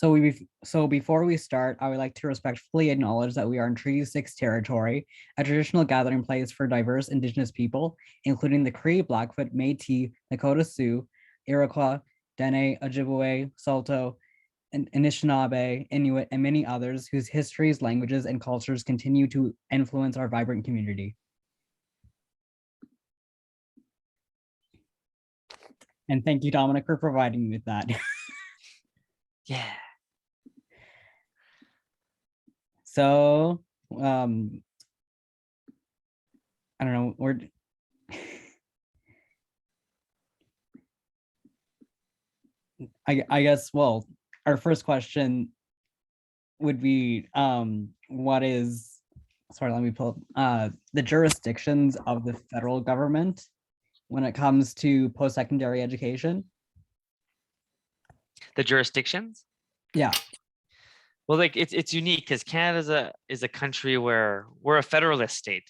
So before we start, I would like to respectfully acknowledge that we are in Treaty 6 territory, a traditional gathering place for diverse Indigenous people, including the Cree, Blackfoot, Métis, Nakota Sioux, Iroquois, Dene, Ojibwe, Saulteaux, and Anishinaabe, Inuit, and many others whose histories, languages, and cultures continue to influence our vibrant community. And thank you, Dominic, for providing me with that. Yeah. So, I don't know, I guess, well, our first question would be, what is, sorry, let me pull up, the jurisdictions of the federal government when it comes to post-secondary education? The jurisdictions? Yeah. Well, like it's unique because Canada is a country where we're a federalist state,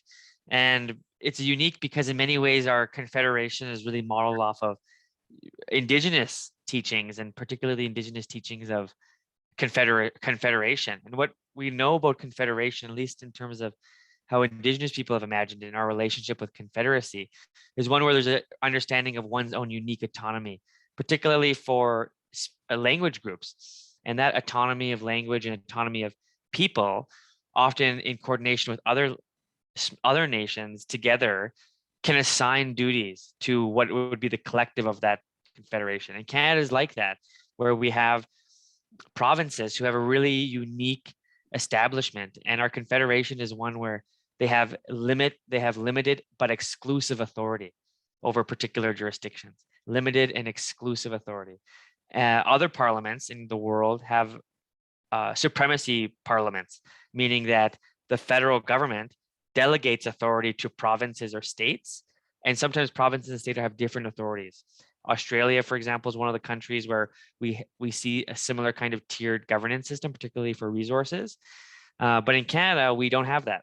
and it's unique because in many ways our confederation is really modeled off of Indigenous teachings, and particularly Indigenous teachings of confederation. And what we know about confederation, at least in terms of how Indigenous people have imagined it in our relationship with confederacy, is one where there's an understanding of one's own unique autonomy, particularly for language groups. And that autonomy of language and autonomy of people, often in coordination with other nations together, can assign duties to what would be the collective of that confederation. And Canada is like that, where we have provinces who have a really unique establishment, and our confederation is one where they have limited but exclusive authority over particular jurisdictions, limited and exclusive authority. Other parliaments in the world have supremacy parliaments, meaning that the federal government delegates authority to provinces or states, and sometimes provinces and states have different authorities. Australia, for example, is one of the countries where we see a similar kind of tiered governance system, particularly for resources. But in Canada, we don't have that.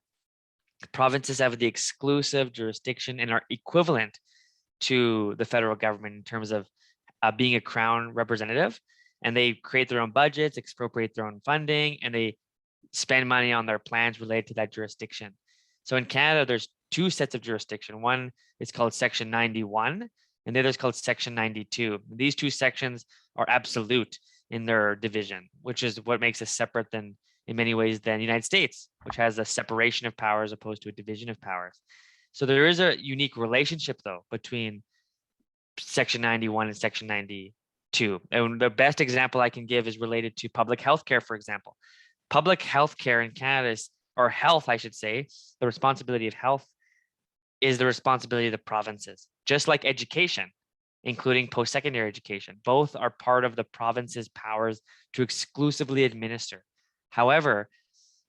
Provinces have the exclusive jurisdiction and are equivalent to the federal government in terms of being a crown representative, and they create their own budgets, expropriate their own funding, and they spend money on their plans related to that jurisdiction. So in Canada, there's two sets of jurisdiction. One is called Section 91, and the other is called Section 92. These two sections are absolute in their division, which is what makes us separate than, in many ways, than the United States, which has a separation of powers opposed to a division of powers. So there is a unique relationship, though, between Section 91 and Section 92. And the best example I can give is related to public health care, for example. Public health care in Canada is, or health, I should say, the responsibility of health is the responsibility of the provinces, just like education, including post-secondary education. Both are part of the province's powers to exclusively administer. However,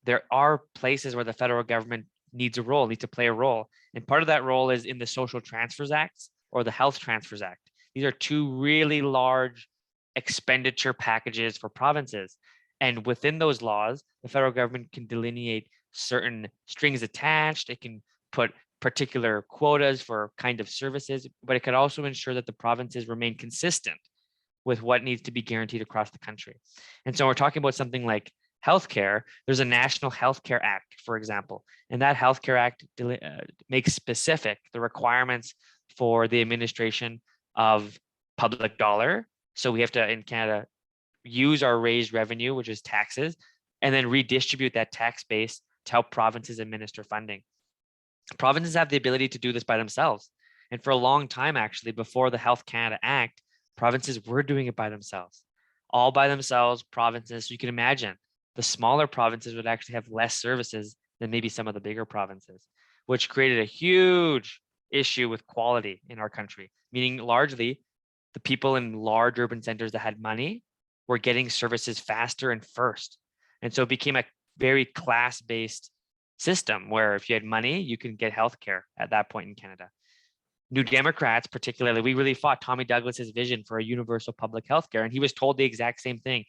there are places where the federal government needs to play a role. And part of that role is in the Social Transfers Act or the Health Transfers Act. These are two really large expenditure packages for provinces. And within those laws, the federal government can delineate certain strings attached. It can put particular quotas for kind of services, but it could also ensure that the provinces remain consistent with what needs to be guaranteed across the country. And so we're talking about something like healthcare. There's a National Healthcare Act, for example, and that Healthcare Act makes specific the requirements for the administration of public dollar. So we have to, in Canada, use our raised revenue, which is taxes, and then redistribute that tax base to help provinces administer funding. Provinces have the ability to do this by themselves. And for a long time, actually, before the Health Canada Act, provinces were doing it by themselves, all by themselves, provinces. So you can imagine the smaller provinces would actually have less services than maybe some of the bigger provinces, which created a huge issue with quality in our country, meaning largely the people in large urban centers that had money were getting services faster and first. And so it became a very class-based system where if you had money, you can get healthcare at that point in Canada. New Democrats, particularly, we really fought Tommy Douglas's vision for a universal public healthcare, and he was told the exact same thing.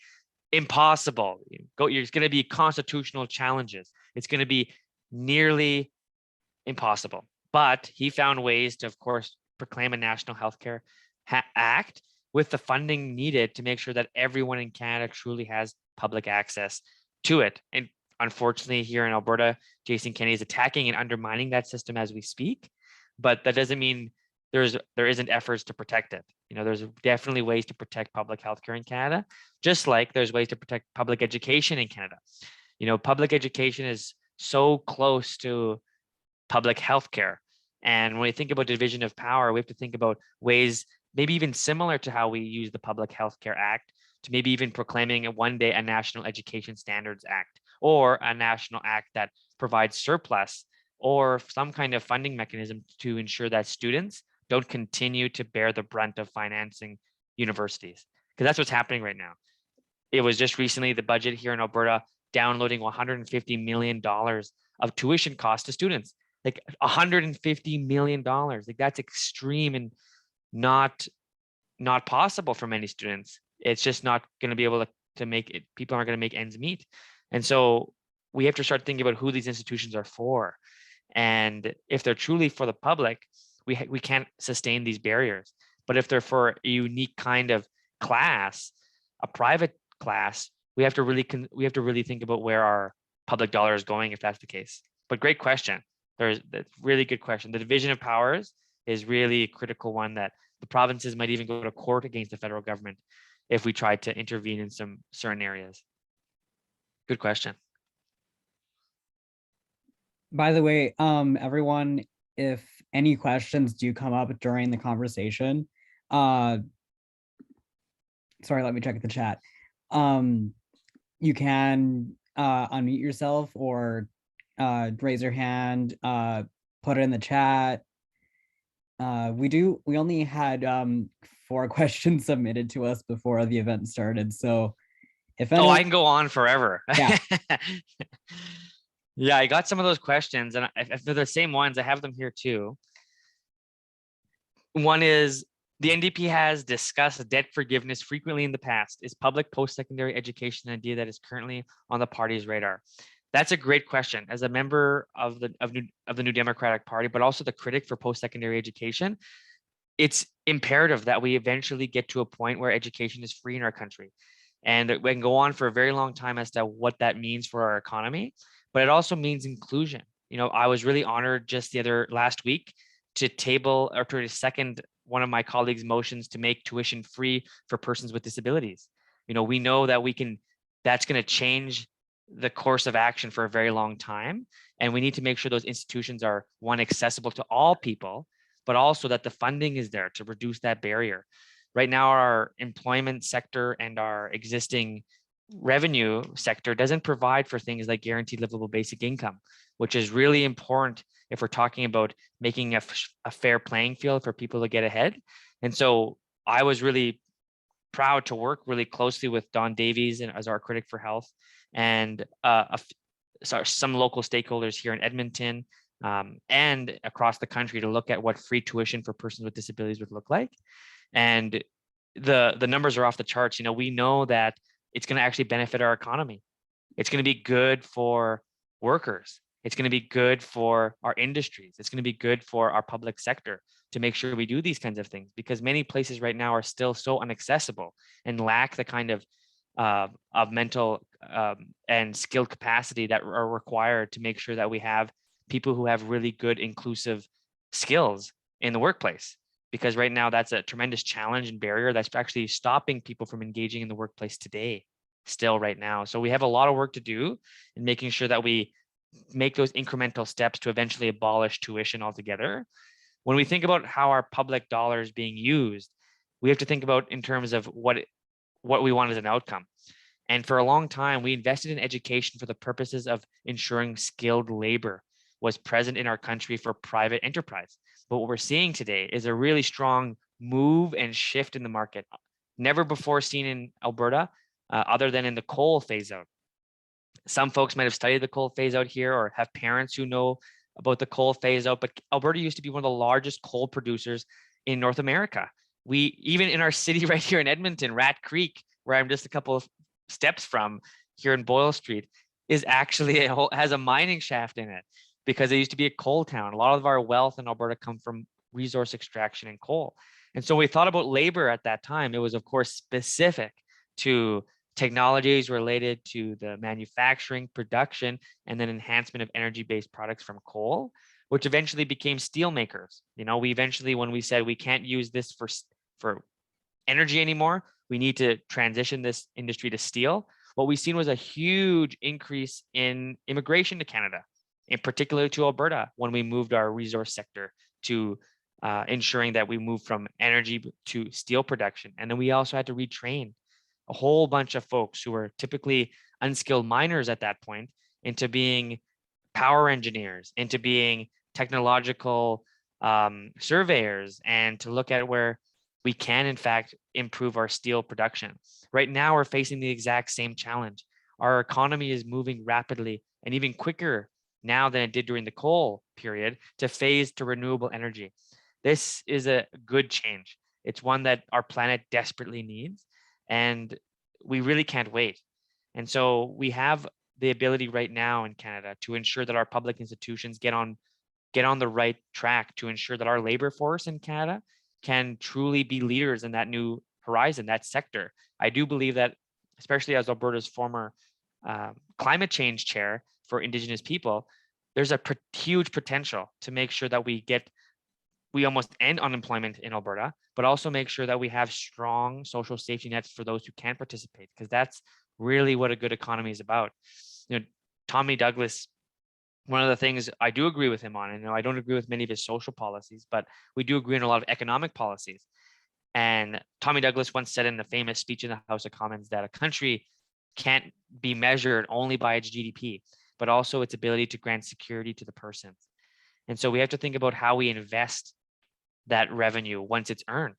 Impossible. There's going to be constitutional challenges. It's going to be nearly impossible. But he found ways to, of course, proclaim a National Healthcare Act with the funding needed to make sure that everyone in Canada truly has public access to it. And unfortunately, here in Alberta, Jason Kenney is attacking and undermining that system as we speak. But that doesn't mean there isn't efforts to protect it. There's definitely ways to protect public healthcare in Canada, just like there's ways to protect public education in Canada. Public education is so close to public healthcare. And when we think about division of power, we have to think about ways maybe even similar to how we use the Public Healthcare Act to maybe even proclaiming one day a National Education Standards Act, or a national act that provides surplus or some kind of funding mechanism to ensure that students don't continue to bear the brunt of financing universities. Because that's what's happening right now. It was just recently the budget here in Alberta downloading $150 million of tuition costs to students. Like $150 million. Like that's extreme and not possible for many students. It's just not going to be able to make it. People aren't going to make ends meet. And so we have to start thinking about who these institutions are for. And if they're truly for the public, we can't sustain these barriers. But if they're for a unique kind of class, a private class, we have to really think about where our public dollar is going if that's the case. But great question. That's a really good question. The division of powers is really a critical one that the provinces might even go to court against the federal government if we try to intervene in some certain areas. Good question. By the way, everyone, if any questions do come up during the conversation, sorry, let me check the chat. You can unmute yourself or raise your hand, put it in the chat. We only had 4 questions submitted to us before the event started. So if anyone, I can go on forever. Yeah. Yeah, I got some of those questions, and if they're the same ones, I have them here too. One is, the NDP has discussed debt forgiveness frequently in the past. Is public post-secondary education an idea that is currently on the party's radar? That's a great question. As a member of the New Democratic Party, but also the critic for post-secondary education, it's imperative that we eventually get to a point where education is free in our country. And we can go on for a very long time as to what that means for our economy, but it also means inclusion. I was really honored just last week to table or to second one of my colleagues' motions to make tuition free for persons with disabilities. We know that that's going to change the course of action for a very long time. And we need to make sure those institutions are, one, accessible to all people, but also that the funding is there to reduce that barrier. Right now, our employment sector and our existing revenue sector doesn't provide for things like guaranteed livable basic income, which is really important if we're talking about making a fair playing field for people to get ahead. And so I was really proud to work really closely with Don Davies and as our critic for health and some local stakeholders here in Edmonton and across the country to look at what free tuition for persons with disabilities would look like. And the numbers are off the charts. We know that it's going to actually benefit our economy. It's going to be good for workers. It's going to be good for our industries. It's going to be good for our public sector to make sure we do these kinds of things, because many places right now are still so inaccessible and lack the kind of mental and skilled capacity that are required to make sure that we have people who have really good inclusive skills in the workplace. Because right now that's a tremendous challenge and barrier that's actually stopping people from engaging in the workplace today, still right now. So we have a lot of work to do in making sure that we make those incremental steps to eventually abolish tuition altogether. When we think about how our public dollar is being used, we have to think about in terms of what we want as an outcome. And for a long time, we invested in education for the purposes of ensuring skilled labor was present in our country for private enterprise. But what we're seeing today is a really strong move and shift in the market, never before seen in Alberta, other than in the coal phase out. Some folks might have studied the coal phase out here or have parents who know about the coal phase out, but Alberta used to be one of the largest coal producers in North America. We, even in our city right here in Edmonton, Rat Creek, where I'm just a couple of steps from here in Boyle Street, is actually has a mining shaft in it, because it used to be a coal town. A lot of our wealth in Alberta come from resource extraction and coal. And so we thought about labor at that time. It was, of course, specific to technologies related to the manufacturing, production, and then enhancement of energy-based products from coal, which eventually became steel makers. We eventually, when we said we can't use this for energy anymore, we need to transition this industry to steel. What we've seen was a huge increase in immigration to Canada, in particular to Alberta, when we moved our resource sector to ensuring that we moved from energy to steel production. And then we also had to retrain a whole bunch of folks who were typically unskilled miners at that point into being power engineers, into being technological surveyors, and to look at where we can, in fact, improve our steel production. Right now, we're facing the exact same challenge. Our economy is moving rapidly and even quicker now than it did during the coal period to phase to renewable energy. This is a good change. It's one that our planet desperately needs, and we really can't wait. And so we have the ability right now in Canada to ensure that our public institutions get on the right track to ensure that our labor force in Canada can truly be leaders in that new horizon, that sector. I do believe that, especially as Alberta's former climate change chair for Indigenous people, there's a huge potential to make sure that we almost end unemployment in Alberta, but also make sure that we have strong social safety nets for those who can participate, because that's really what a good economy is about. Tommy Douglas, one of the things I do agree with him on, and I don't agree with many of his social policies, but we do agree on a lot of economic policies. And Tommy Douglas once said in a famous speech in the House of Commons that a country can't be measured only by its GDP, but also its ability to grant security to the persons. And so we have to think about how we invest that revenue once it's earned.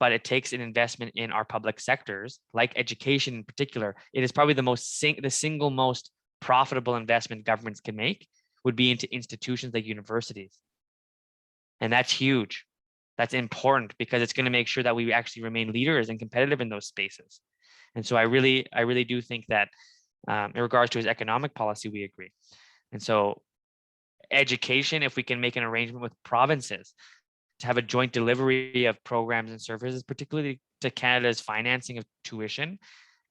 But it takes an investment in our public sectors, like education in particular. It is probably the single most profitable investment governments can make would be into institutions like universities. And that's huge. That's important because it's going to make sure that we actually remain leaders and competitive in those spaces. And so I really do think that in regards to his economic policy, we agree. And so education, if we can make an arrangement with provinces to have a joint delivery of programs and services, particularly to Canada's financing of tuition.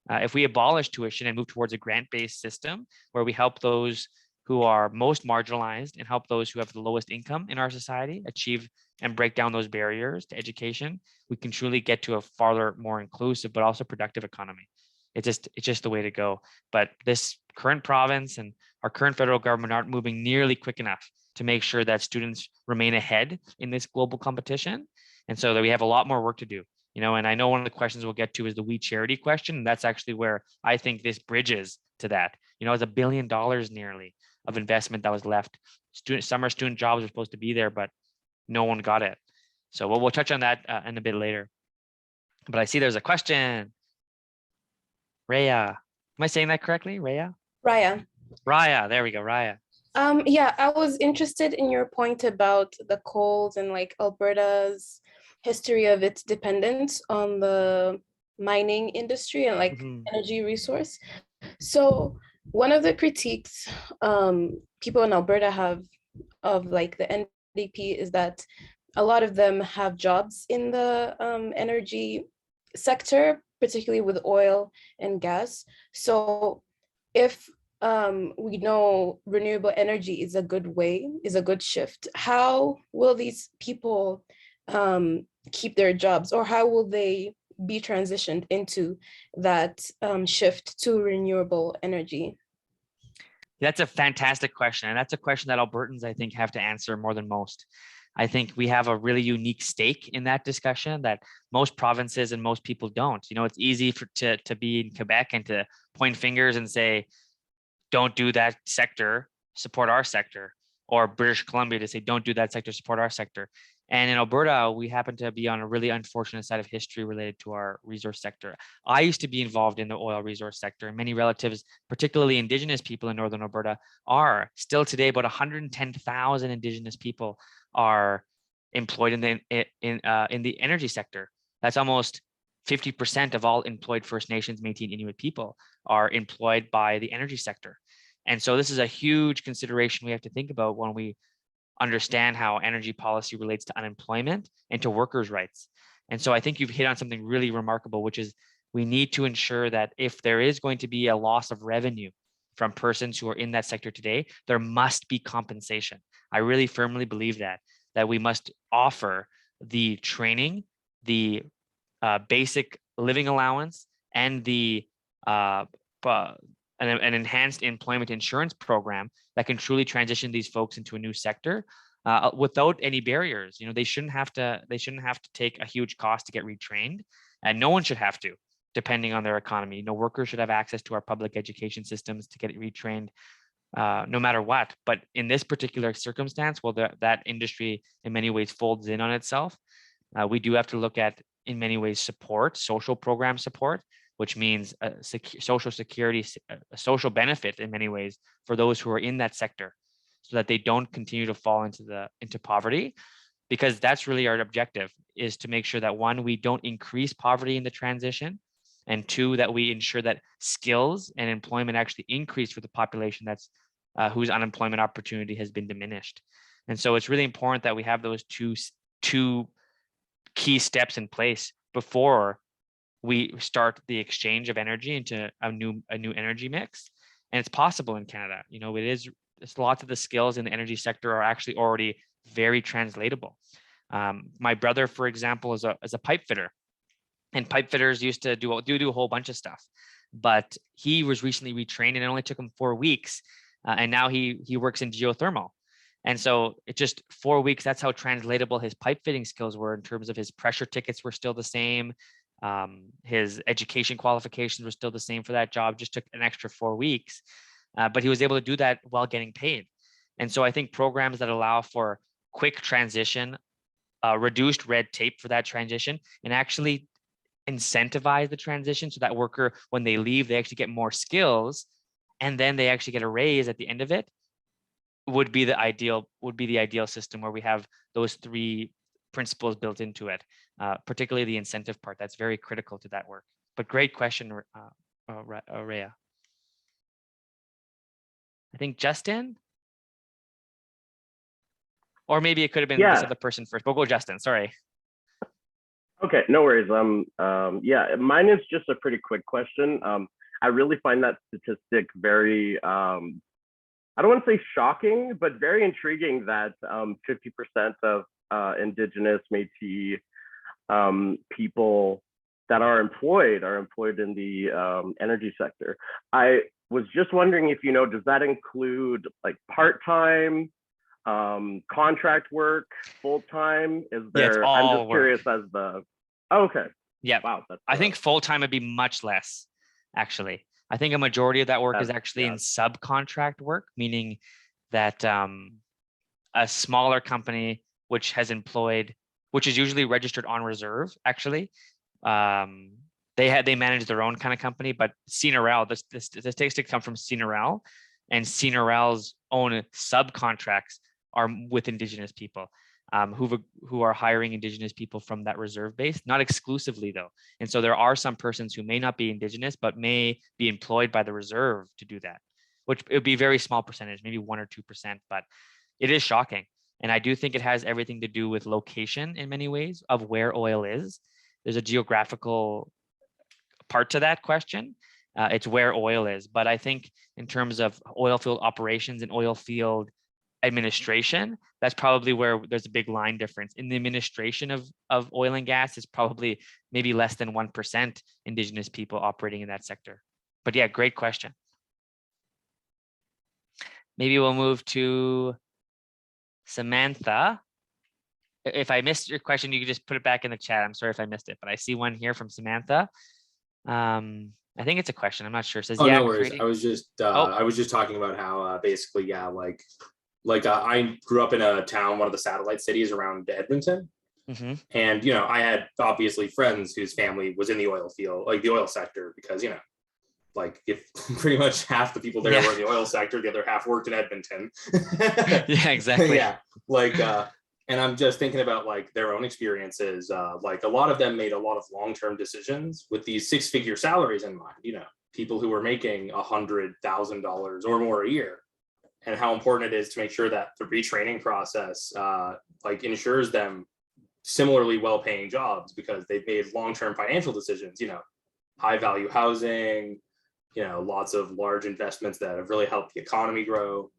If we abolish tuition and move towards a grant-based system where we help those who are most marginalized and help those who have the lowest income in our society achieve and break down those barriers to education, we can truly get to a farther, more inclusive, but also productive economy. It's just the way to go. But this current province and our current federal government aren't moving nearly quick enough to make sure that students remain ahead in this global competition. And so that we have a lot more work to do, and I know one of the questions we'll get to is the We Charity question. And that's actually where I think this bridges to that. It's $1 billion nearly of investment that was left. Summer student jobs were supposed to be there, but no one got it. So we'll touch on that in a bit later. But I see there's a question. Raya, am I saying that correctly? Raya, there we go. Raya. Yeah, I was interested in your point about the coals and like Alberta's history of its dependence on the mining industry and like energy resource. So one of the critiques people in Alberta have of like the NDP is that a lot of them have jobs in the energy sector, particularly with oil and gas. So if we know renewable energy is a good shift, how will these people keep their jobs, or how will they be transitioned into that shift to renewable energy? That's a fantastic question. And that's a question that Albertans, I think, have to answer more than most. I think we have a really unique stake in that discussion that most provinces and most people don't. It's easy to be in Quebec and to point fingers and say, don't do that sector, support our sector, or British Columbia to say, don't do that sector, support our sector. And in Alberta, we happen to be on a really unfortunate side of history related to our resource sector. I used to be involved in the oil resource sector, and many relatives, particularly Indigenous people in Northern Alberta, are still today. About 110,000 Indigenous people are employed in the energy sector. That's almost 50% of all employed First Nations, Métis, and Inuit people are employed by the energy sector. And so this is a huge consideration we have to think about when we understand how energy policy relates to unemployment and to workers' rights. And so I think you've hit on something really remarkable, which is we need to ensure that if there is going to be a loss of revenue from persons who are in that sector today, there must be compensation. I really firmly believe that we must offer the training, the basic living allowance, and the an enhanced employment insurance program that can truly transition these folks into a new sector without any barriers. They shouldn't have to take a huge cost to get retrained, and no one should have to, depending on their economy. Workers should have access to our public education systems to get retrained, no matter what. But in this particular circumstance, well, that industry in many ways folds in on itself. We do have to look at, in many ways, support, social program support, which means social security, a social benefit in many ways for those who are in that sector, so that they don't continue to fall into poverty. Because that's really our objective, is to make sure that, one, we don't increase poverty in the transition, and two, that we ensure that skills and employment actually increase for the population that's whose unemployment opportunity has been diminished. And so it's really important that we have those two key steps in place before we start the exchange of energy into a new energy mix. And it's possible in Canada. It's lots of the skills in the energy sector are actually already very translatable. My brother, for example, is a pipe fitter, and pipe fitters used to do a whole bunch of stuff, but he was recently retrained, and it only took him 4 weeks, and now he works in geothermal. And so it just 4 weeks, that's how translatable his pipe fitting skills were, in terms of his pressure tickets were still the same. His education qualifications were still the same for that job, just took an extra 4 weeks. But he was able to do that while getting paid. And so I think programs that allow for quick transition, reduced red tape for that transition, and actually incentivize the transition, so that worker, when they leave, they actually get more skills, and then they actually get a raise at the end of it, would be the ideal system, where we have those three principles built into it, particularly the incentive part. That's very critical to that work. But great question, Rhea. I think Justin, or maybe it could have been this other person first. We'll go Justin. Sorry. Okay, no worries. Yeah, mine is just a pretty quick question. I really find that statistic very, I don't want to say shocking, but very intriguing, that 50% of Indigenous, Métis people that are employed in the energy sector. I was just wondering if, does that include like part-time, contract work, full-time? Is there, I'm just curious as the, okay. Yeah. Wow. I think full-time would be much less, actually. I think a majority of that work is actually in subcontract work, meaning that a smaller company which is usually registered on reserve, actually, they manage their own kind of company. But CNRL, the statistics come from CNRL, and CNRL's own subcontracts are with Indigenous people, who are hiring Indigenous people from that reserve base, not exclusively though. And so there are some persons who may not be Indigenous, but may be employed by the reserve to do that, which it would be a very small percentage, maybe 1 or 2%, but it is shocking. And I do think it has everything to do with location in many ways of where oil is. There's a geographical part to that question. It's where oil is. But I think in terms of oil field operations and oil field administration, that's probably where there's a big line difference. In the administration of oil and gas, is probably maybe less than 1% Indigenous people operating in that sector. But yeah, great question. Maybe we'll move to Samantha. If I missed your question, you can just put it back in the chat. I'm sorry if I missed it, but I see one here from Samantha. I think it's a question. I'm not sure. It says, no worries. I was just talking about how basically, I grew up in a town, one of the satellite cities around Edmonton. Mm-hmm. And, I had obviously friends whose family was in the oil field, like the oil sector, because, if pretty much half the people there were in the oil sector, the other half worked in Edmonton. Yeah, exactly. Yeah. And I'm just thinking about their own experiences. A lot of them made a lot of long-term decisions with these 6-figure salaries in mind, people who were making $100,000 or more a year, and how important it is to make sure that the retraining process ensures them similarly well-paying jobs because they've made long-term financial decisions, high value housing, lots of large investments that have really helped the economy grow.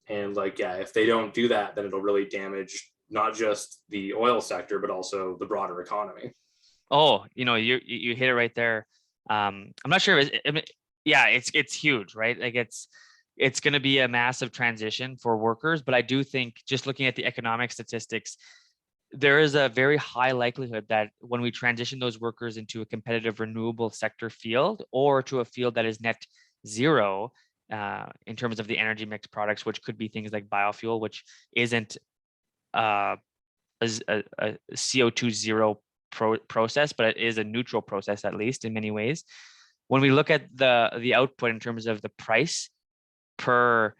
And like, yeah, if they don't do that, then it'll really damage not just the oil sector, but also the broader economy. Oh, you hit it right there. I'm not sure. It's huge, right? Like it's going to be a massive transition for workers, but I do think just looking at the economic statistics, there is a very high likelihood that when we transition those workers into a competitive renewable sector field or to a field that is net zero in terms of the energy mix products, which could be things like biofuel, which isn't a CO2 zero process, but it is a neutral process, at least in many ways. When we look at the output in terms of the price per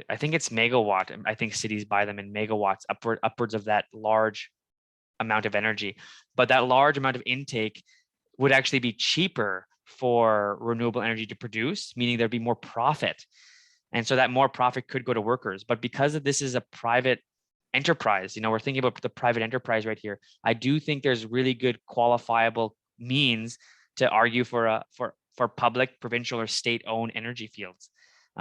I think it's megawatt. I think cities buy them in megawatts, upwards of that large amount of energy. But that large amount of intake would actually be cheaper for renewable energy to produce, meaning there'd be more profit. And so that more profit could go to workers. But because this is a private enterprise, we're thinking about the private enterprise right here. I do think there's really good qualifiable means to argue for public, provincial, or state-owned energy fields.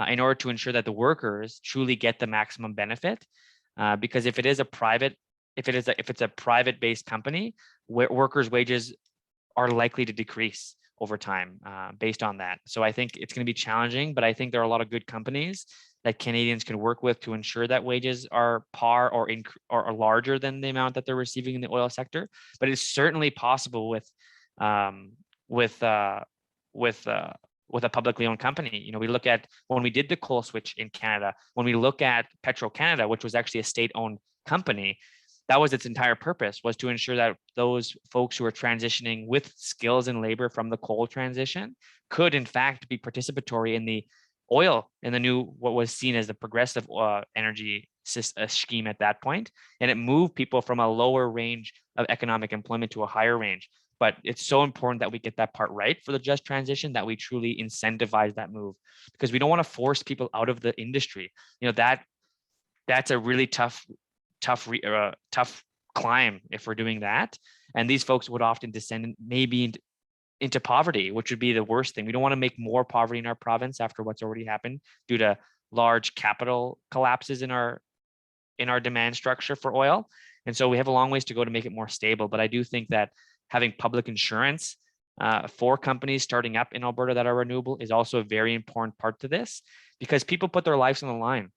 In order to ensure that the workers truly get the maximum benefit, because if it's a private-based company, workers' wages are likely to decrease over time based on that. So I think it's going to be challenging, but I think there are a lot of good companies that Canadians can work with to ensure that wages are par or larger than the amount that they're receiving in the oil sector. But it's certainly possible with a publicly owned company. We look at when we did the coal switch in Canada, when we look at Petro-Canada, which was actually a state-owned company, that was its entire purpose, was to ensure that those folks who are transitioning with skills and labor from the coal transition could in fact be participatory in the oil and the new, what was seen as the progressive energy scheme at that point. And it moved people from a lower range of economic employment to a higher range. But it's so important that we get that part right for the just transition, that we truly incentivize that move, because we don't want to force people out of the industry. That's a really tough climb if we're doing that. And these folks would often descend maybe into poverty, which would be the worst thing. We don't want to make more poverty in our province after what's already happened due to large capital collapses in our demand structure for oil. And so we have a long ways to go to make it more stable. But I do think that having public insurance for companies starting up in Alberta that are renewable is also a very important part to this, because people put their lives on the line.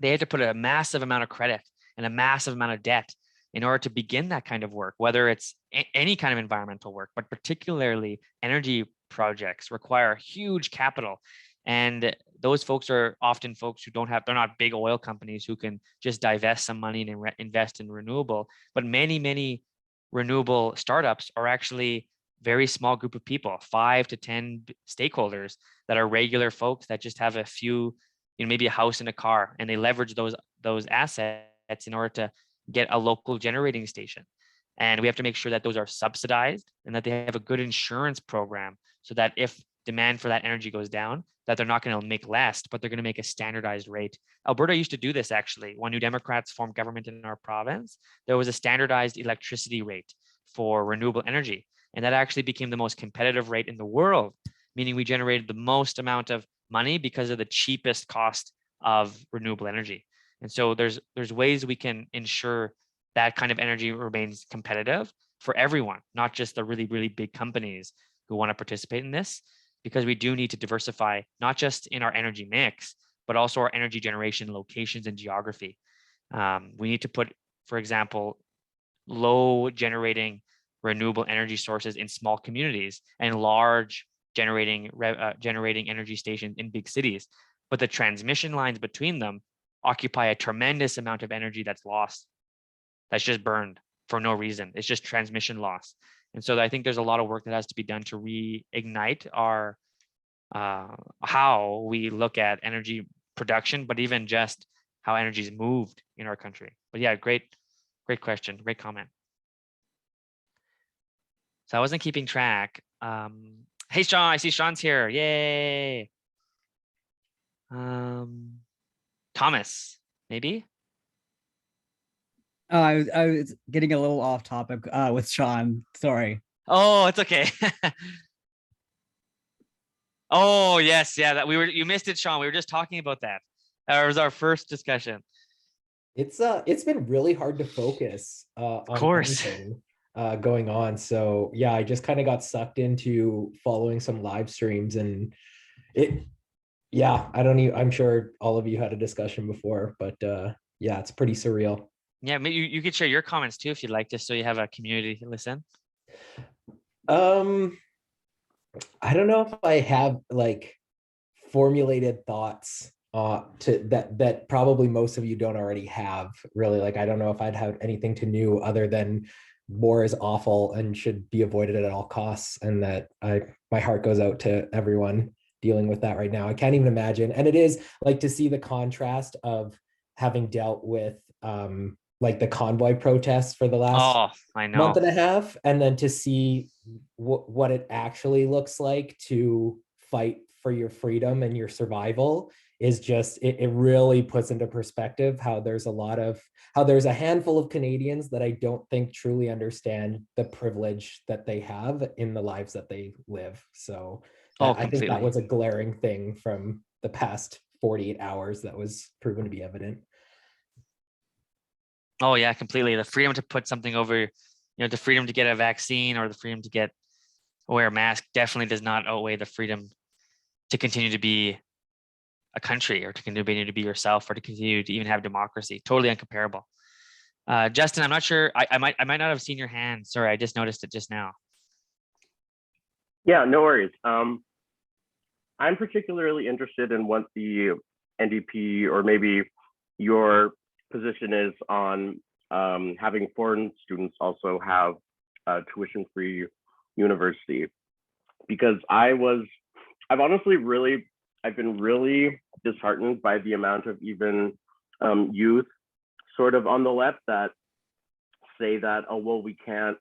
They have to put a massive amount of credit and a massive amount of debt in order to begin that kind of work, whether it's any kind of environmental work, but particularly energy projects require huge capital. And those folks are often folks who they're not big oil companies who can just divest some money and invest in renewable, but many renewable startups are actually very small group of people, 5 to 10 stakeholders that are regular folks that just have a few, maybe a house and a car, and they leverage those assets in order to get a local generating station. And we have to make sure that those are subsidized and that they have a good insurance program so that if demand for that energy goes down, that they're not going to make less, but they're going to make a standardized rate. Alberta used to do this actually. When New Democrats formed government in our province, there was a standardized electricity rate for renewable energy. And that actually became the most competitive rate in the world, meaning we generated the most amount of money because of the cheapest cost of renewable energy. And so there's ways we can ensure that kind of energy remains competitive for everyone, not just the really, really big companies who want to participate in this, because we do need to diversify, not just in our energy mix, but also our energy generation locations and geography. We need to put, for example, low generating renewable energy sources in small communities and large generating energy stations in big cities. But the transmission lines between them occupy a tremendous amount of energy that's lost, that's just burned for no reason. It's just transmission loss. And so I think there's a lot of work that has to be done to reignite our how we look at energy production, but even just how energy is moved in our country. But yeah, great question, great comment. So I wasn't keeping track. Hey, Sean, I see Sean's here. Yay. Thomas, maybe? Oh, I was getting a little off topic with Sean. Sorry. Oh, it's okay. Oh, yes, yeah, that you missed it, Sean. We were just talking about that. That was our first discussion. It's been really hard to focus on course. anything going on. So yeah, I just kind of got sucked into following some live streams, and I'm sure all of you had a discussion before, but yeah, it's pretty surreal. Yeah, maybe you could share your comments too if you'd like, just so you have a community to listen. I don't know if I have like formulated thoughts to that probably most of you don't already have, really. Like, I don't know if I'd have anything to new other than war is awful and should be avoided at all costs, and that my heart goes out to everyone dealing with that right now. I can't even imagine. And it is like to see the contrast of having dealt with like the convoy protests for the last month and a half, and then to see what it actually looks like to fight for your freedom and your survival is just, it really puts into perspective how there's a handful of Canadians that I don't think truly understand the privilege that they have in the lives that they live. So I think that was a glaring thing from the past 48 hours that was proven to be evident. Oh yeah, completely. The freedom to put something over, the freedom to get a vaccine or the freedom to wear a mask definitely does not outweigh the freedom to continue to be a country, or to continue to be yourself, or to continue to even have democracy. Totally uncomparable. Justin, I'm not sure. I might not have seen your hand. Sorry, I just noticed it just now. Yeah, no worries. I'm particularly interested in what the NDP, or maybe your position is on having foreign students also have tuition-free university, because I've been really disheartened by the amount of even youth sort of on the left that say that, oh, well, we can't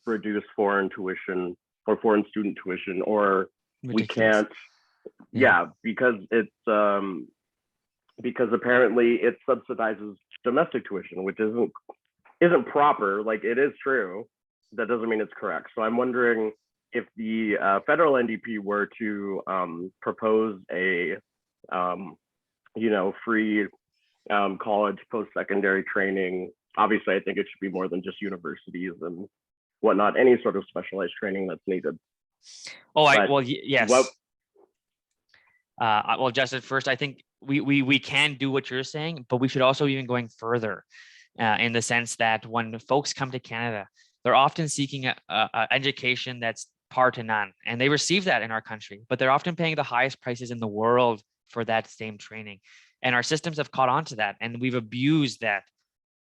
reduce foreign tuition or foreign student tuition, or ridiculous. We can't, because it's because apparently it subsidizes domestic tuition, which isn't proper. Like, it is true. That doesn't mean it's correct. So I'm wondering if the federal NDP were to propose a free college post-secondary training. Obviously, I think it should be more than just universities and whatnot, any sort of specialized training that's needed. Yes. Well, Justin, first, I think we can do what you're saying, but we should also even going further in the sense that when folks come to Canada, they're often seeking a education that's par to none, and they receive that in our country, but they're often paying the highest prices in the world for that same training. And our systems have caught on to that, and we've abused that.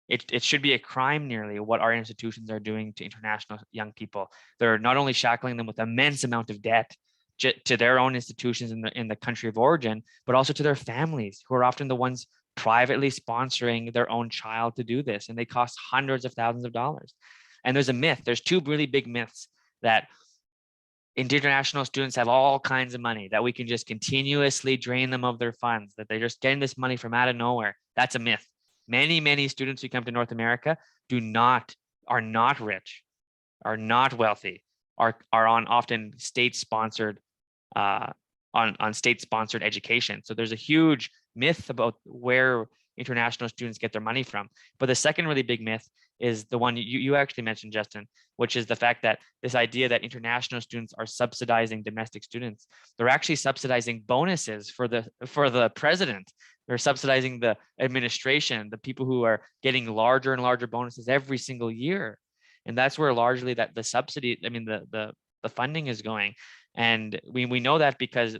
It should be a crime nearly what our institutions are doing to international young people. They're not only shackling them with immense amount of debt to their own institutions in the country of origin, but also to their families, who are often the ones privately sponsoring their own child to do this. And they cost hundreds of thousands of dollars. And there's a myth. There's two really big myths: that international students have all kinds of money, that we can just continuously drain them of their funds, that they're just getting this money from out of nowhere. That's a myth. Many students who come to North America are not rich, are not wealthy, are on often state-sponsored on state-sponsored education. So there's a huge myth about where international students get their money from. But the second really big myth is the one you actually mentioned, Justin, which is the fact that this idea that international students are subsidizing domestic students. They're actually subsidizing bonuses for the president. They're subsidizing the administration, the people who are getting larger and larger bonuses every single year. And that's where largely that the subsidy, the funding is going. And we know that because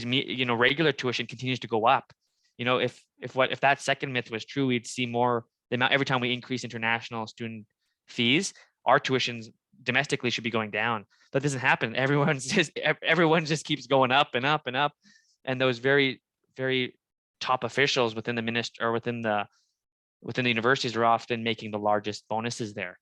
regular tuition continues to go up. If that second myth was true, we'd see more the amount every time we increase international student fees, our tuitions domestically should be going down. That doesn't happen. Everyone just keeps going up and up and up. And those very, very top officials within the ministry or within the universities are often making the largest bonuses there.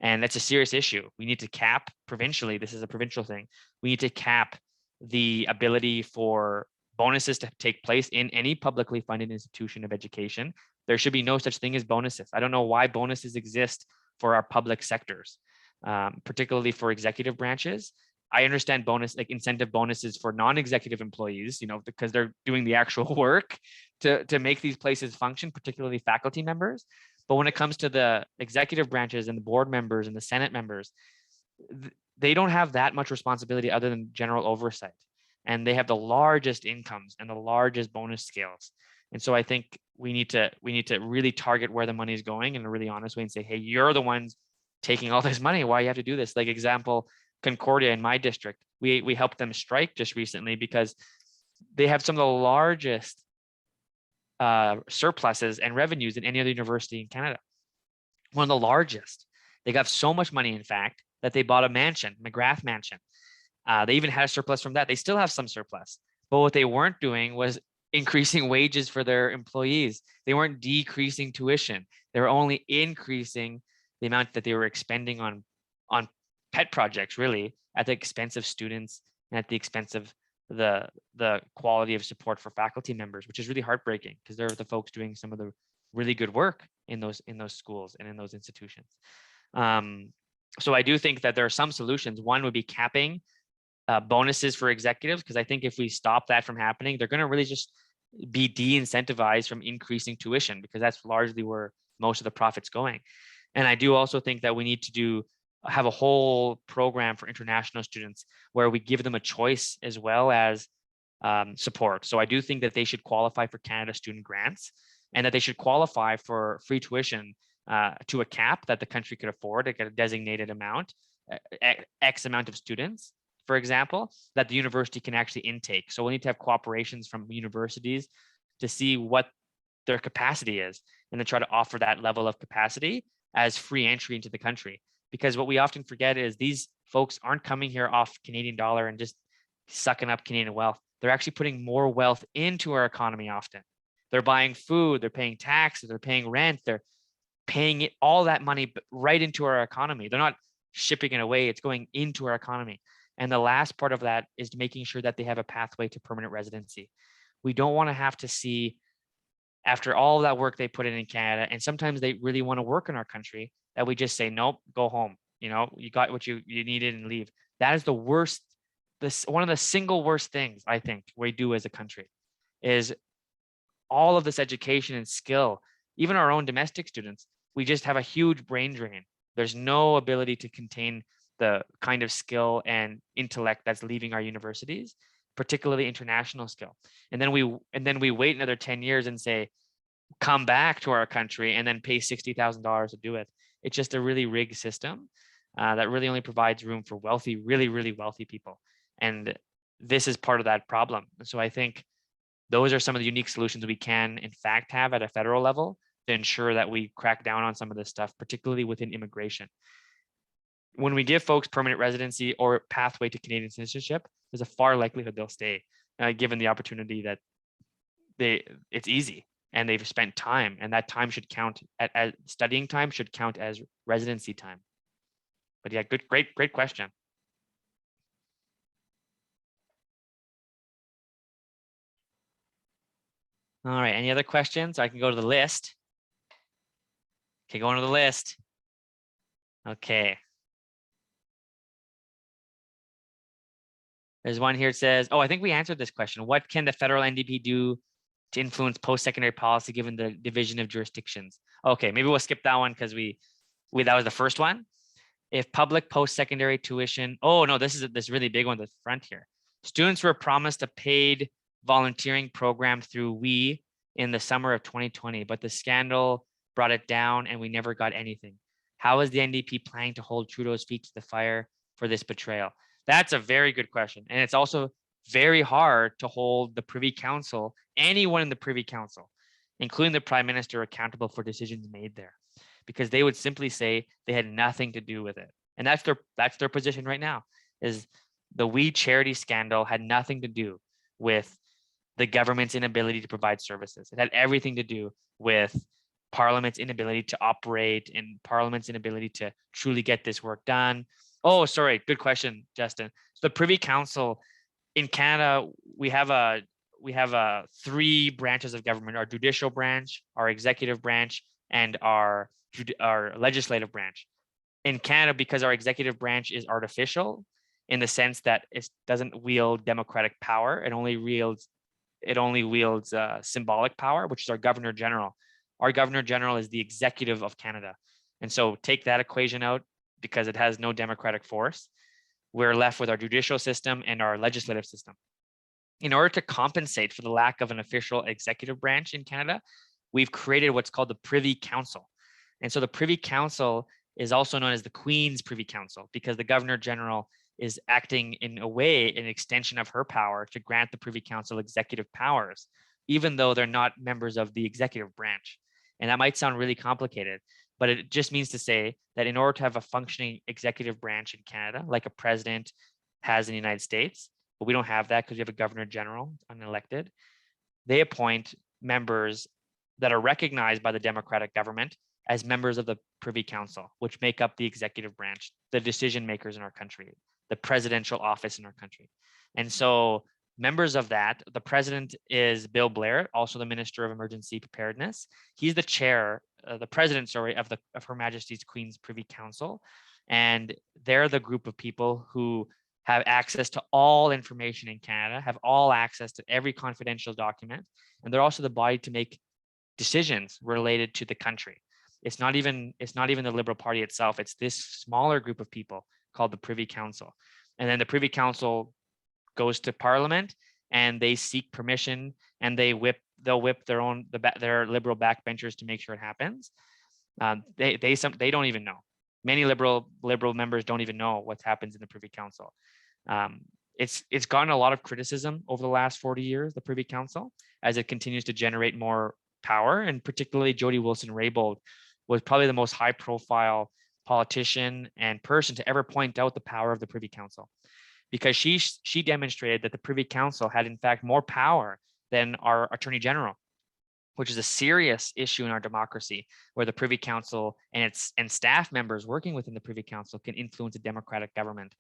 And that's a serious issue. We need to cap provincially. This is a provincial thing. We need to cap the ability for bonuses to take place in any publicly funded institution of education. There should be no such thing as bonuses. I don't know why bonuses exist for our public sectors, particularly for executive branches. I understand incentive bonuses for non-executive employees, because they're doing the actual work to make these places function, particularly faculty members. But when it comes to the executive branches and the board members and the Senate members, they don't have that much responsibility other than general oversight. And they have the largest incomes and the largest bonus scales. And so I think we need to really target where the money is going in a really honest way and say, hey, you're the ones taking all this money. Why you have to do this? Like example, Concordia in my district, we helped them strike just recently because they have some of the largest surpluses and revenues in any other university in Canada. One of the largest. They got so much money, in fact, that they bought a mansion, McGrath Mansion. They even had a surplus from that. They still have some surplus. But what they weren't doing was increasing wages for their employees. They weren't decreasing tuition. They were only increasing the amount that they were expending on pet projects, really, at the expense of students and at the expense of the quality of support for faculty members, which is really heartbreaking because they're the folks doing some of the really good work in those schools and in those institutions. So I do think that there are some solutions. One would be capping bonuses for executives, because I think if we stop that from happening, they're going to really just be de-incentivized from increasing tuition, because that's largely where most of the profit's going. And I do also think that we need to have a whole program for international students where we give them a choice as well as support. So I do think that they should qualify for Canada Student Grants, and that they should qualify for free tuition to a cap that the country could afford, like a designated amount, X amount of students, for example, that the university can actually intake. So we need to have cooperations from universities to see what their capacity is, and then try to offer that level of capacity as free entry into the country. Because what we often forget is these folks aren't coming here off Canadian dollar and just sucking up Canadian wealth. They're actually putting more wealth into our economy often. They're buying food, they're paying taxes, they're paying rent, they're paying all that money right into our economy. They're not shipping it away, it's going into our economy. And the last part of that is making sure that they have a pathway to permanent residency. We don't want to have to see, after all that work they put in Canada, and sometimes they really want to work in our country, that we just say, nope, go home. You got what you needed and leave. That is the worst, one of the single worst things I think we do as a country, is all of this education and skill, even our own domestic students, we just have a huge brain drain. There's no ability to contain the kind of skill and intellect that's leaving our universities, particularly international skill. And then we wait another 10 years and say, come back to our country and then pay $60,000 to do it. It's just a really rigged system that really only provides room for wealthy, really, really wealthy people. And this is part of that problem. So I think those are some of the unique solutions we can, in fact, have at a federal level to ensure that we crack down on some of this stuff, particularly within immigration. When we give folks permanent residency or pathway to Canadian citizenship, there's a far likelihood they'll stay, given the opportunity that it's easy and they've spent time, and that time should count as studying time, should count as residency time. But yeah, great question. All right, any other questions? I can go to the list. Okay, going to the list. Okay. There's one here that says, I think we answered this question. What can the federal NDP do to influence post-secondary policy given the division of jurisdictions? Okay, maybe we'll skip that one because that was the first one. If public post-secondary tuition, no, this is this really big one at the front here. Students were promised a paid volunteering program through WE in the summer of 2020, but the scandal brought it down and we never got anything. How is the NDP planning to hold Trudeau's feet to the fire for this betrayal? That's a very good question. And it's also very hard to hold the Privy Council, anyone in the Privy Council, including the Prime Minister, accountable for decisions made there, because they would simply say they had nothing to do with it. And that's their position right now, is the WE charity scandal had nothing to do with the government's inability to provide services. It had everything to do with Parliament's inability to operate and Parliament's inability to truly get this work done. Oh, sorry. Good question, Justin. So the Privy Council in Canada, we have three branches of government: our judicial branch, our executive branch, and our legislative branch. In Canada, because our executive branch is artificial in the sense that it doesn't wield democratic power, it only wields symbolic power, which is our governor general. Our governor general is the executive of Canada. And so take that equation out, because it has no democratic force. We're left with our judicial system and our legislative system. In order to compensate for the lack of an official executive branch in Canada, we've created what's called the Privy Council. And so the Privy Council is also known as the Queen's Privy Council, because the Governor General is acting in a way, an extension of her power to grant the Privy Council executive powers, even though they're not members of the executive branch. And that might sound really complicated, but it just means to say that in order to have a functioning executive branch in Canada, like a president has in the United States, but we don't have that because we have a governor general unelected, they appoint members that are recognized by the democratic government as members of the Privy Council, which make up the executive branch, the decision makers in our country, the presidential office in our country. And so members of that, the president is Bill Blair, also the Minister of Emergency Preparedness. He's the chair, the president, of Her Majesty's Queen's Privy Council. And they're the group of people who have access to all information in Canada, have all access to every confidential document. And they're also the body to make decisions related to the country. It's not even the Liberal Party itself. It's this smaller group of people called the Privy Council. And then the Privy Council goes to Parliament and they seek permission, and they'll whip their Liberal backbenchers to make sure it happens. They don't even know. Many Liberal members don't even know what happens in the Privy Council. It's gotten a lot of criticism over the last 40 years, the Privy Council, as it continues to generate more power, and particularly Jody Wilson-Raybould was probably the most high-profile politician and person to ever point out the power of the Privy Council, because she demonstrated that the Privy Council had in fact more power than our Attorney General, which is a serious issue in our democracy, where the Privy Council and staff members working within the Privy Council can influence a democratic government.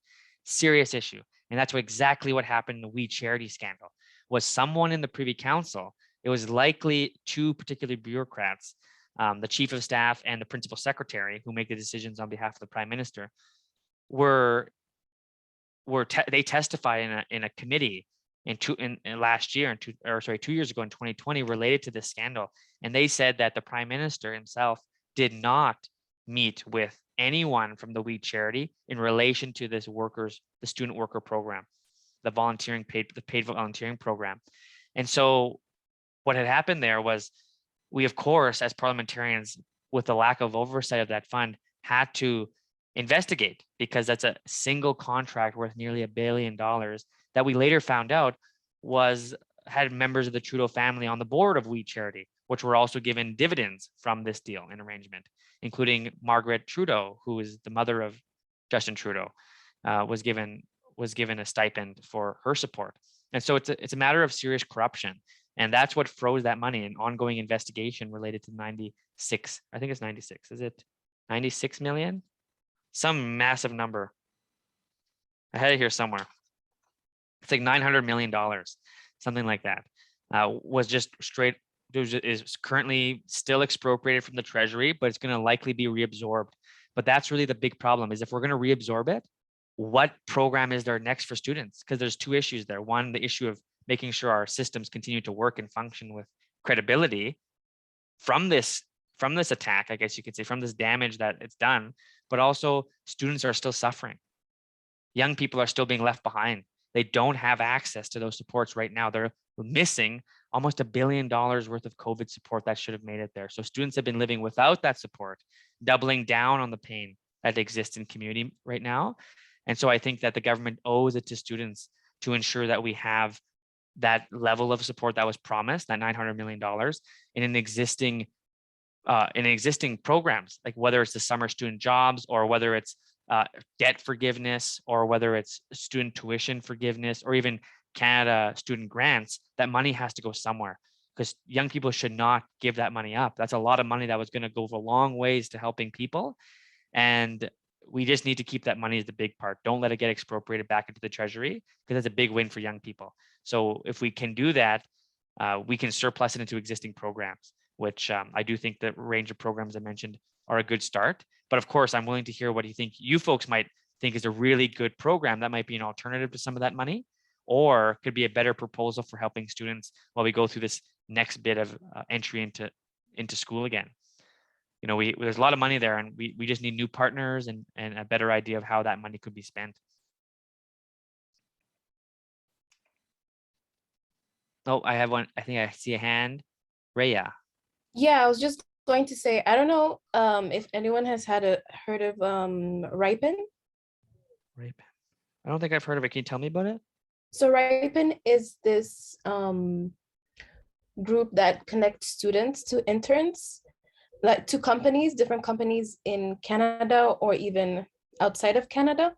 Serious issue. And that's exactly what happened in the We Charity scandal. Was someone in the Privy Council, it was likely two particular bureaucrats, the chief of staff and the principal secretary, who make the decisions on behalf of the prime minister, they testified in a committee two years ago in 2020 related to this scandal. And they said that the prime minister himself did not meet with anyone from the We Charity in relation to the student worker program, the paid volunteering program. And so what had happened there was, we, of course, as parliamentarians, with the lack of oversight of that fund, had to investigate, because that's a single contract worth nearly $1 billion that we later found out had members of the Trudeau family on the board of We Charity, which were also given dividends from this deal and arrangement, including Margaret Trudeau, who is the mother of Justin Trudeau, was given a stipend for her support. And so it's a matter of serious corruption. And that's what froze that money. An ongoing investigation related to 96, I think it's 96. Is it 96 million? Some massive number. I had it here somewhere. It's like $900 million, something like that. Was just straight, is currently still expropriated from the Treasury, but it's going to likely be reabsorbed. But that's really the big problem, is if we're going to reabsorb it, what program is there next for students? Because there's two issues there. One, the issue of making sure our systems continue to work and function with credibility from this attack, I guess you could say, from this damage that it's done, but also students are still suffering. Young people are still being left behind. They don't have access to those supports right now. They're missing almost $1 billion worth of COVID support that should have made it there. So students have been living without that support, doubling down on the pain that exists in community right now. And so I think that the government owes it to students to ensure that we have that level of support that was promised, that $900 million in existing programs, like whether it's the summer student jobs, or whether it's debt forgiveness, or whether it's student tuition forgiveness, or even Canada student grants. That money has to go somewhere, because young people should not give that money up. That's a lot of money that was going to go a long ways to helping people. And we just need to keep that money as the big part. Don't let it get expropriated back into the treasury, because that's a big win for young people. So if we can do that, we can surplus it into existing programs, which I do think the range of programs I mentioned are a good start. But of course, I'm willing to hear what you think you folks might think is a really good program that might be an alternative to some of that money, or could be a better proposal for helping students while we go through this next bit of entry into school again. You know, there's a lot of money there, and we just need new partners and a better idea of how that money could be spent. Oh, I have one. I think I see a hand. Rhea. Yeah, I was just going to say, I don't know if anyone has heard of Ripen. Ripen. I don't think I've heard of it. Can you tell me about it? So Ripen is this group that connects students to interns, like to companies, different companies in Canada or even outside of Canada.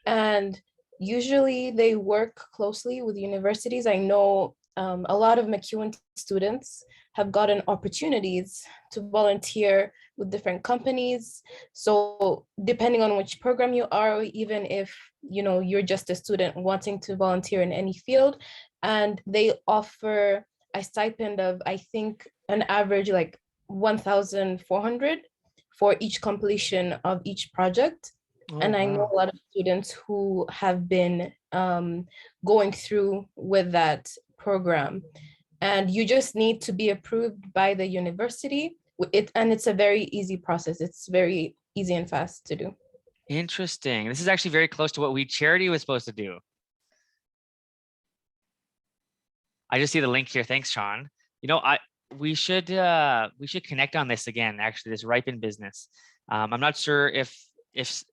And usually they work closely with universities. I know a lot of MacEwan students have gotten opportunities to volunteer with different companies. So depending on which program you are, or even if you're just a student wanting to volunteer in any field, and they offer a stipend of, I think, an average like 1,400 for each completion of each project. And I know a lot of students who have been going through with that program. And you just need to be approved by the university. And it's a very easy process. It's very easy and fast to do. Interesting. This is actually very close to what We Charity was supposed to do. I just see the link here. Thanks, Sean. We should connect on this again. Actually, this Ripen business. I'm not sure if is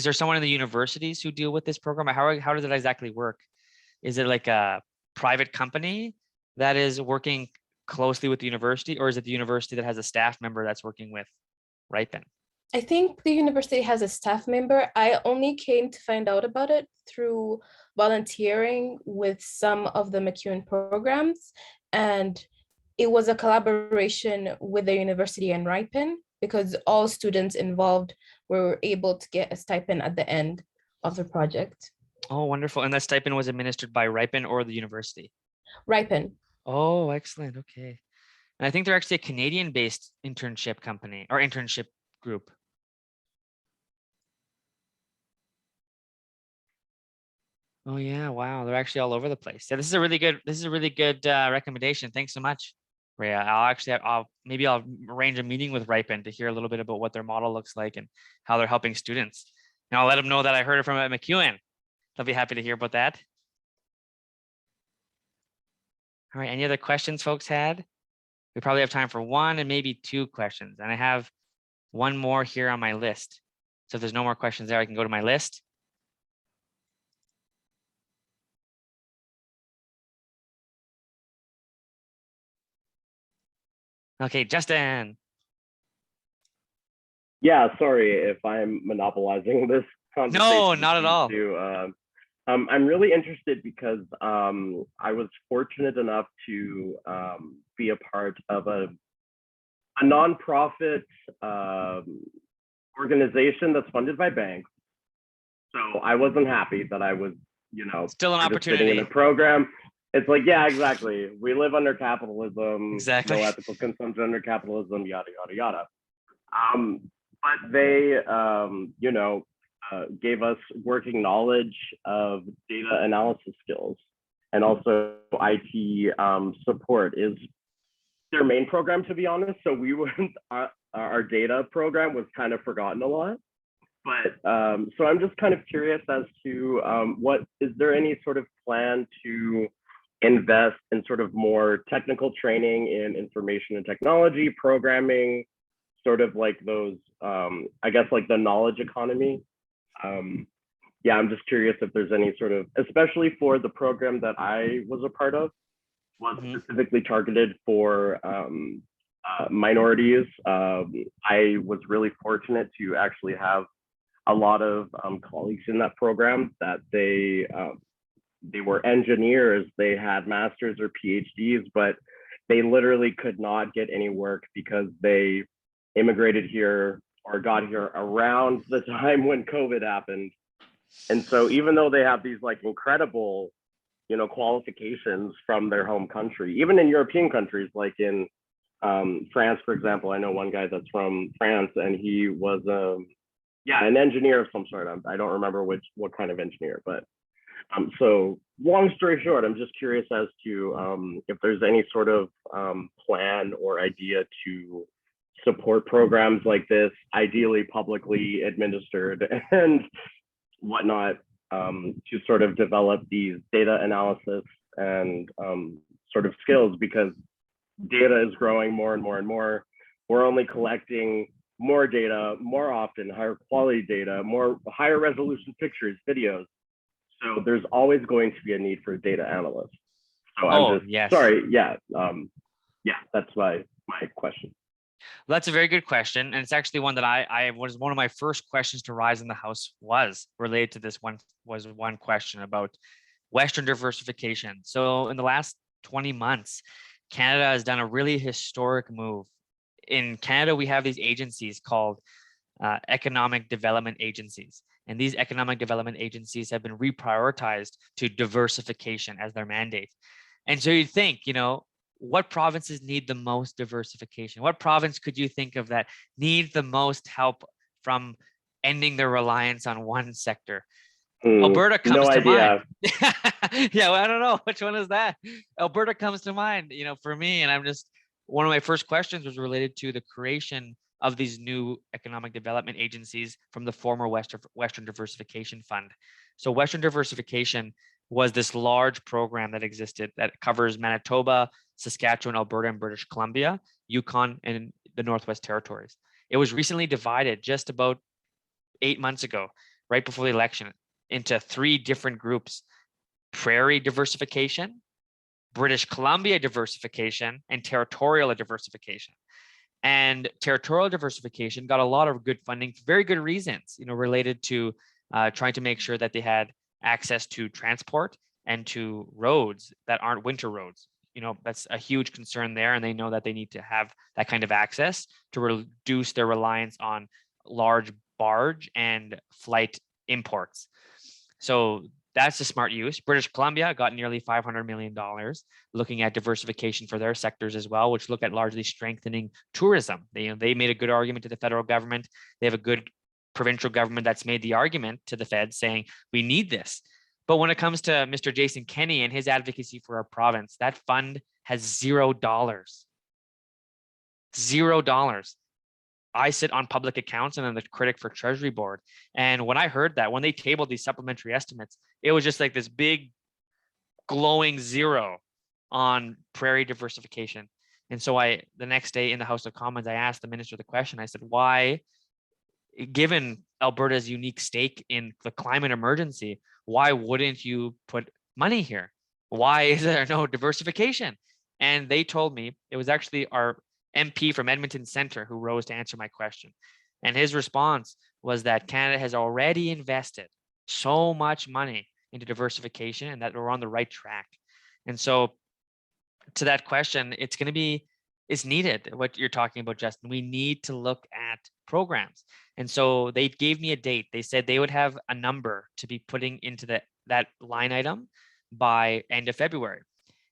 there someone in the universities who deal with this program? How does it exactly work? Is it like a private company that is working closely with the university, or is it the university that has a staff member that's working with Ripen? I think the university has a staff member. I only came to find out about it through volunteering with some of the MacEwan programs, and it was a collaboration with the university and Ripen, because all students involved were able to get a stipend at the end of the project. Oh, wonderful. And that stipend was administered by Ripen or the university? Ripen. Oh, excellent. Okay. And I think they're actually a Canadian-based internship company or internship group. Oh yeah, wow. They're actually all over the place. Yeah, this is a really good recommendation. Thanks so much, Rhea. I'll arrange a meeting with Ripen to hear a little bit about what their model looks like and how they're helping students. And I'll let them know that I heard it from MacEwan. They'll be happy to hear about that. All right, any other questions folks had? We probably have time for one and maybe two questions. And I have one more here on my list. So if there's no more questions there, I can go to my list. Okay, Justin. Yeah, sorry if I'm monopolizing this conversation. No, not at all. I'm really interested because I was fortunate enough to be a part of a nonprofit organization that's funded by banks. So I wasn't happy that I was, still an opportunity in a program. It's like, yeah, exactly. We live under capitalism. Exactly. No ethical consumption under capitalism, yada, yada, yada. But they, gave us working knowledge of data analysis skills, and also IT support is their main program, to be honest. So we went, our data program was kind of forgotten a lot. But so I'm just kind of curious as to is there any sort of plan to invest in sort of more technical training in information and technology, programming, sort of like those, I guess like the knowledge economy. Yeah, I'm just curious if there's any sort of, especially for the program that I was a part of, was specifically targeted for minorities. I was really fortunate to actually have a lot of colleagues in that program that they were engineers, they had masters or PhDs, but they literally could not get any work because they immigrated here or got here around the time when COVID happened. And so even though they have these like incredible, qualifications from their home country, even in European countries, like in France, for example, I know one guy that's from France, and he was an engineer of some sort. I don't remember what kind of engineer, but so long story short, I'm just curious as to if there's any sort of plan or idea to support programs like this, ideally publicly administered and whatnot, to sort of develop these data analysis and sort of skills, because data is growing more and more and more. We're only collecting more data more often, higher quality data, higher resolution pictures, videos. So there's always going to be a need for data analysts. So yes. Sorry. Yeah. That's my question. Well, that's a very good question. And it's actually one that I was one of my first questions to rise in the House was related to this one question about Western diversification. So in the last 20 months, Canada has done a really historic move. In Canada, we have these agencies called economic development agencies. And these economic development agencies have been reprioritized to diversification as their mandate. And so you'd think, what provinces need the most diversification? What province could you think of that needs the most help from ending their reliance on one sector? Alberta comes to mind. Yeah, well, I don't know. Which one is that? Alberta comes to mind, for me. And one of my first questions was related to the creation of these new economic development agencies from the former Western Diversification Fund. So Western Diversification was this large program that existed that covers Manitoba, Saskatchewan, Alberta, and British Columbia, Yukon, and the Northwest Territories. It was recently divided just about 8 months ago, right before the election, into 3 different groups: Prairie Diversification, British Columbia Diversification, and Territorial Diversification. And territorial diversification got a lot of good funding for very good reasons, related to trying to make sure that they had access to transport and to roads that aren't winter roads. That's a huge concern there. And they know that they need to have that kind of access to reduce their reliance on large barge and flight imports. So that's a smart use. British Columbia got nearly $500 million looking at diversification for their sectors as well, which look at largely strengthening tourism. They made a good argument to the federal government. They have a good provincial government that's made the argument to the Fed saying, we need this. But when it comes to Mr. Jason Kenney and his advocacy for our province, that fund has $0. $0. I sit on public accounts and I'm the critic for Treasury Board. And when I heard that, when they tabled these supplementary estimates, it was just like this big glowing 0 on prairie diversification. And so the next day in the House of Commons, I asked the minister the question. I said, why, given Alberta's unique stake in the climate emergency, why wouldn't you put money here? Why is there no diversification? And they told me it was actually our MP from Edmonton Centre who rose to answer my question. And his response was that Canada has already invested so much money into diversification and that we're on the right track. And so to that question, it's needed, what you're talking about, Justin. We need to look at programs. And so they gave me a date. They said they would have a number to be putting into that line item by end of February.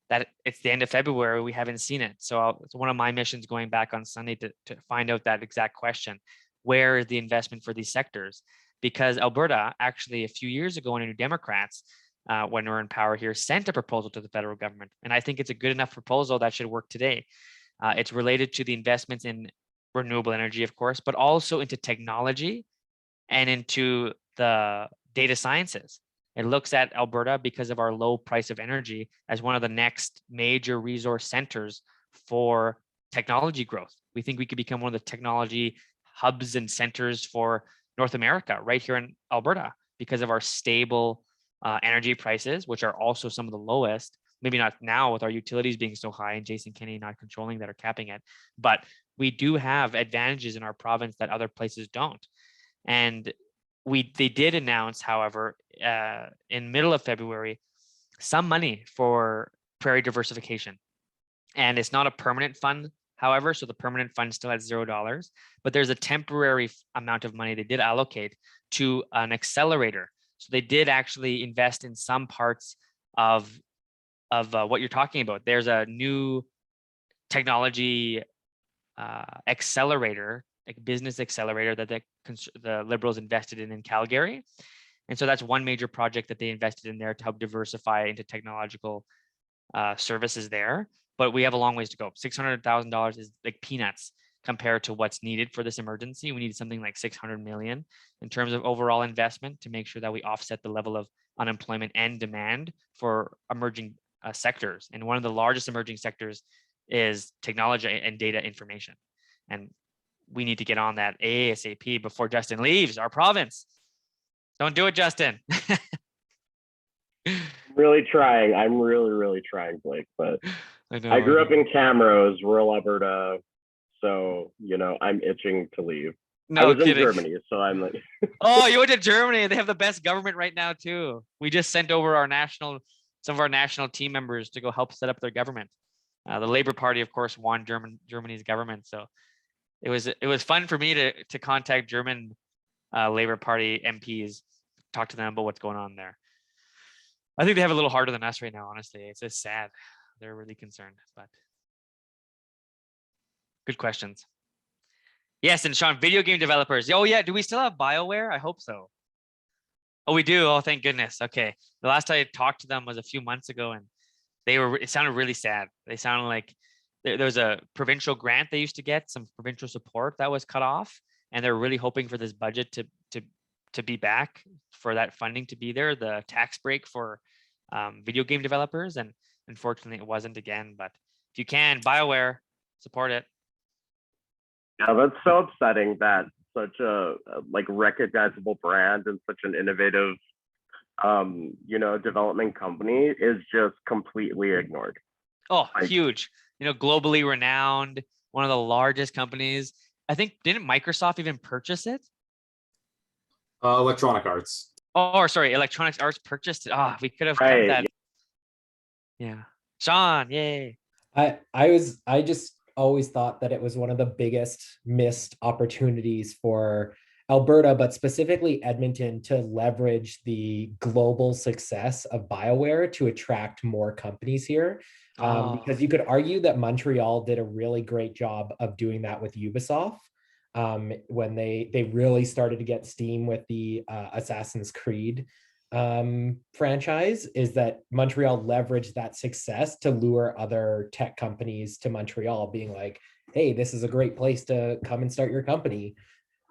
That it's the end of February, we haven't seen it. So it's one of my missions going back on Sunday to find out that exact question. Where is the investment for these sectors? Because Alberta, actually a few years ago, when New Democrats, when we were in power here, sent a proposal to the federal government. And I think it's a good enough proposal that should work today. It's related to the investments in renewable energy, of course, but also into technology and into the data sciences. It looks at Alberta, because of our low price of energy, as one of the next major resource centers for technology growth. We think we could become one of the technology hubs and centers for North America right here in Alberta because of our stable energy prices, which are also some of the lowest. Maybe not now with our utilities being so high and Jason Kenney not controlling that or capping it, but we do have advantages in our province that other places don't. And they did announce, however, in middle of February, some money for prairie diversification. And it's not a permanent fund however, so the permanent fund still has $0, but there's a temporary amount of money they did allocate to an accelerator. So they did actually invest in some parts of what you're talking about. There's a new technology accelerator, like business accelerator that the Liberals invested in Calgary. And so that's one major project that they invested in there to help diversify into technological services there. But we have a long ways to go. $600,000 is like peanuts compared to what's needed for this emergency. We need something like 600 million in terms of overall investment to make sure that we offset the level of unemployment and demand for emerging sectors. And one of the largest emerging sectors is technology and data information. And we need to get on that ASAP before Justin leaves our province. Don't do it, Justin. Really trying. I'm really trying, Blake. But I grew up in Camrose, rural Alberta, so I'm itching to leave. No I was kidding. in Germany, so I'm like. Oh, you went to Germany. They have the best government right now too. We just sent over some of our national team members to go help set up their government. The Labour Party, of course, won Germany's government, so it was fun for me to contact German Labour Party MPs, talk to them about what's going on there. I think they have a little harder than us right now, honestly. It's just sad. They're really concerned, but good questions. Yes, and Sean, video game developers. Oh yeah, do we still have BioWare? I hope so. Oh, we do. Oh, thank goodness. Okay. The last time I talked to them was a few months ago, and it sounded really sad. They sounded like there was a provincial grant they used to get, some provincial support that was cut off, and they're really hoping for this budget to be back, for that funding to be there, the tax break for video game developers. And unfortunately, it wasn't again. But if you can, BioWare, support it. Yeah, that's so upsetting that such a recognizable brand and such an innovative development company is just completely ignored. Oh, huge. Globally renowned, one of the largest companies. I think, didn't Microsoft even purchase it? Electronic Arts. Oh, sorry, Electronic Arts purchased it. We could have kept that. Yeah. Sean, yay. I just always thought that it was one of the biggest missed opportunities for Alberta, but specifically Edmonton, to leverage the global success of BioWare to attract more companies here. Because you could argue that Montreal did a really great job of doing that with Ubisoft. When they really started to get steam with the Assassin's Creed franchise, is that Montreal leveraged that success to lure other tech companies to Montreal, being like, hey, this is a great place to come and start your company.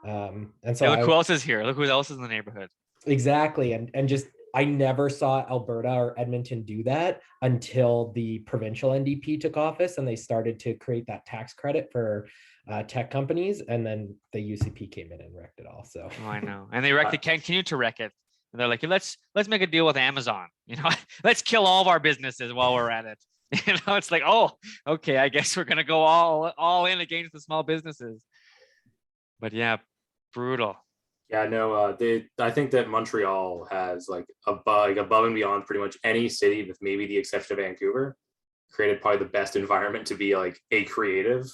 And so hey, look who else is here. Look who else is in the neighborhood. Exactly. And just, I never saw Alberta or Edmonton do that until the provincial NDP took office and they started to create that tax credit for tech companies. And then the UCP came in and wrecked it all. So I know. And they continue to wreck it. And they're like, let's make a deal with Amazon. Let's kill all of our businesses while we're at it. It's like, oh, okay, I guess we're gonna go all in against the small businesses. But yeah, brutal. Yeah, no, I think that Montreal has above and beyond pretty much any city, with maybe the exception of Vancouver, created probably the best environment to be a creative.